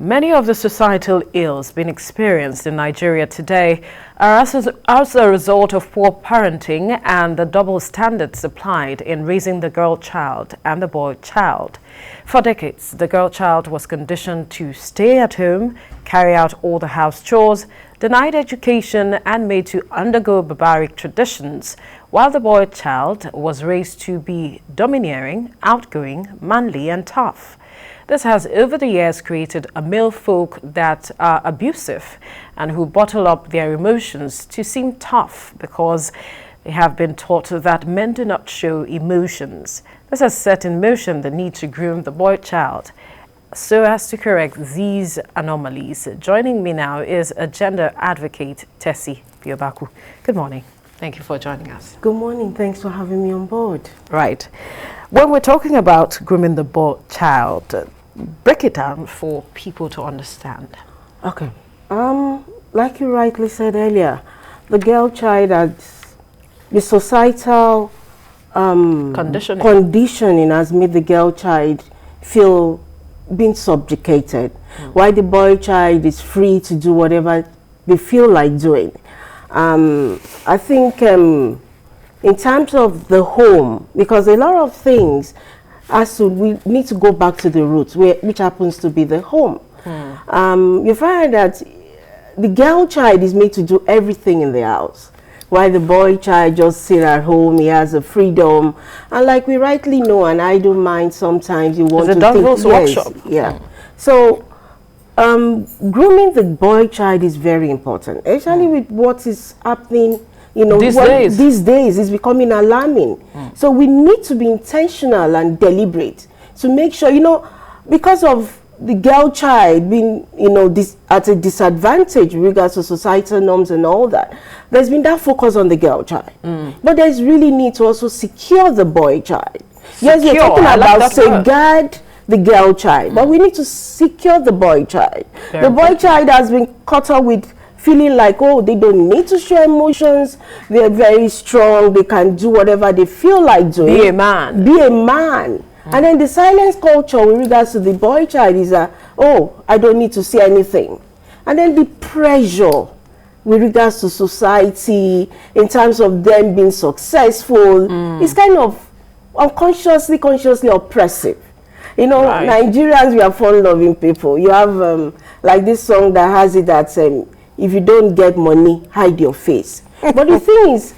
Many of the societal ills being experienced in Nigeria today are as a result of poor parenting and the double standards applied in raising the girl child and the boy child. For decades, the girl child was conditioned to stay at home, carry out all the house chores, denied education, and made to undergo barbaric traditions, while the boy child was raised to be domineering, outgoing, manly, and tough. This has over the years created a male folk that are abusive and who bottle up their emotions to seem tough because they have been taught that men do not show emotions. This has set in motion the need to groom the boy child so as to correct these anomalies. Joining me now is a gender advocate, Tessy Biobaku. Good morning. Thank you for joining us. Good morning. Thanks for having me on board. Right. When we're talking about grooming the boy child, break it down for people to understand. Okay. Like you rightly said earlier, the girl child has the societal conditioning has made the girl child feel being subjugated, while the boy child is free to do whatever they feel like doing. I think in terms of the home, because a lot of things we need to go back to the roots, which happens to be the home. You find that the girl child is made to do everything in the house, while the boy child just sit at home. He has a freedom, and like we rightly know, and I don't mind sometimes you want to think, workshop. Yeah. So grooming the boy child is very important, especially with what is happening. You know, these days is becoming alarming. So we need to be intentional and deliberate to make sure, you know, because of the girl child being, you know, at a disadvantage with regards to societal norms and all that, there's been that focus on the girl child. But there's really need to also secure the boy child. Yes, we're talking about safeguard the girl child, but we need to secure the boy child. The boy child has been caught up with feeling like, oh, they don't need to show emotions, they're very strong, they can do whatever they feel like doing. Be a man. Be a man. And then the silence culture with regards to the boy child is that, oh, I don't need to say anything. And then the pressure with regards to society in terms of them being successful is kind of consciously oppressive. You know, Nigerians, we are fun-loving people. You have like this song that has it that if you don't get money, hide your face. But the thing is,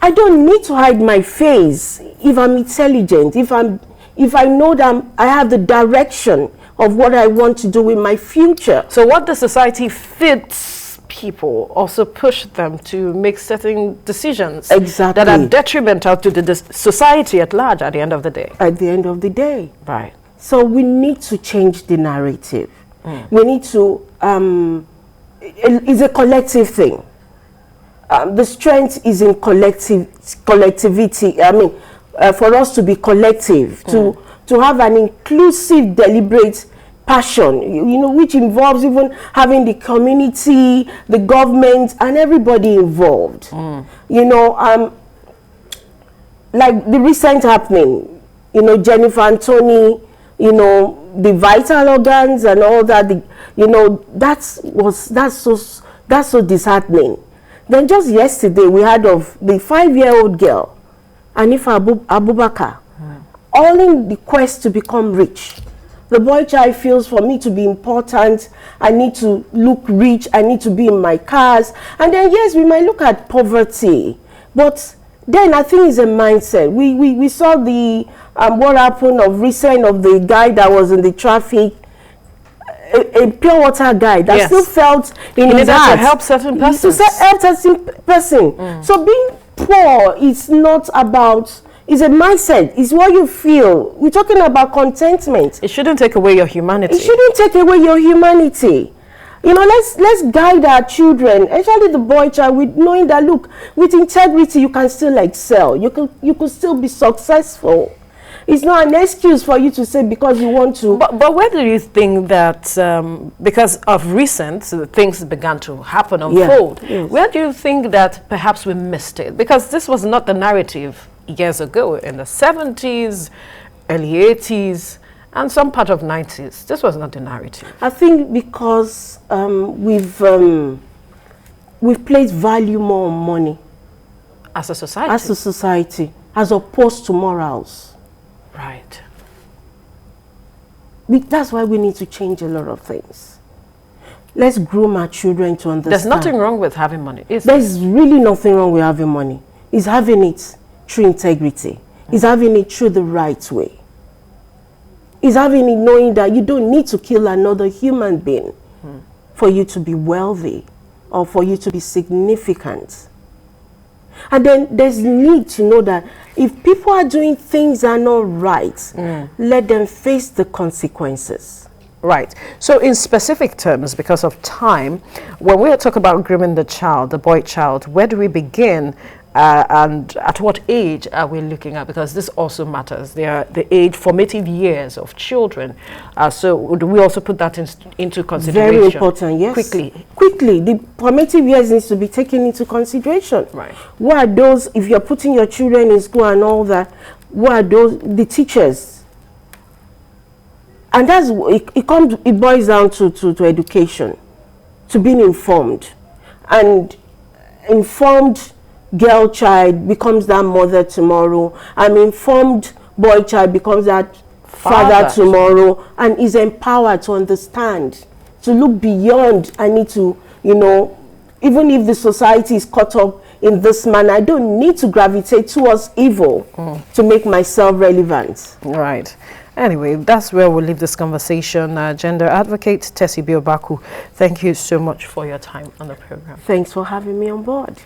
I don't need to hide my face if I'm intelligent, if I know that I have the direction of what I want to do with my future. So what the society fits people also push them to make certain decisions that are detrimental to the society at large at the end of the day. At the end of the day. Right. So we need to change the narrative. We need to it's a collective thing. The strength is in collectivity. I mean, for us to be collective, to have an inclusive, deliberate passion, you know, which involves even having the community, the government, and everybody involved. You know, like the recent happening, you know, Jennifer and Tony, you know, the vital organs and all that, you know, that's so disheartening. Then just yesterday we heard of the 5-year-old girl, Anifa Abubakar, all in the quest to become rich. The boy child feels, for me to be important, I need to look rich, I need to be in my cars. And then yes, we might look at poverty, but then I think it's a mindset. We saw the what happened of recent of the guy that was in the traffic, a pure water guy that still felt in his heart to help certain persons. To help certain person. So being poor is not about, it's a mindset, it's what you feel. We're talking about contentment. It shouldn't take away your humanity. It shouldn't take away your humanity. You know, let's guide our children, especially the boy child, with knowing that, look, with integrity you can still excel. You could still be successful. It's not an excuse for you to say because you want to. But where do you think that, because of recent things began to happen, unfold, where do you think that perhaps we missed it? Because this was not the narrative years ago, in the 70s, early 80s, and some part of 90s. This was not the narrative. I think because we've placed value more on money. As a society? As a society, as opposed to morals. Right. That's why we need to change a lot of things. Let's groom our children to understand. There's nothing wrong with having money, is there? There's really nothing wrong with having money. It's having it through integrity. It's having it through the right way. It's having it knowing that you don't need to kill another human being for you to be wealthy or for you to be significant. And then there's need to know that if people are doing things that are not right, let them face the consequences. Right. So in specific terms, because of time, when we talk about grooming the child, the boy child, where do we begin? And at what age are we looking at? Because this also matters. They are the age, formative years of children. So do we also put that into consideration? Very important, yes. Quickly, the formative years needs to be taken into consideration. Right. What are those, if you're putting your children in school and all that, what are those, the teachers? And that's, it boils down to education, to being informed. And informed girl child becomes that mother tomorrow. An informed boy child becomes that father tomorrow, and is empowered to understand, to look beyond. I need to, you know, even if the society is caught up in this manner, I don't need to gravitate towards evil to make myself relevant. Right. Anyway, that's where we'll leave this conversation. Gender advocate Tessy Biobaku, thank you so much for your time on the program. Thanks for having me on board.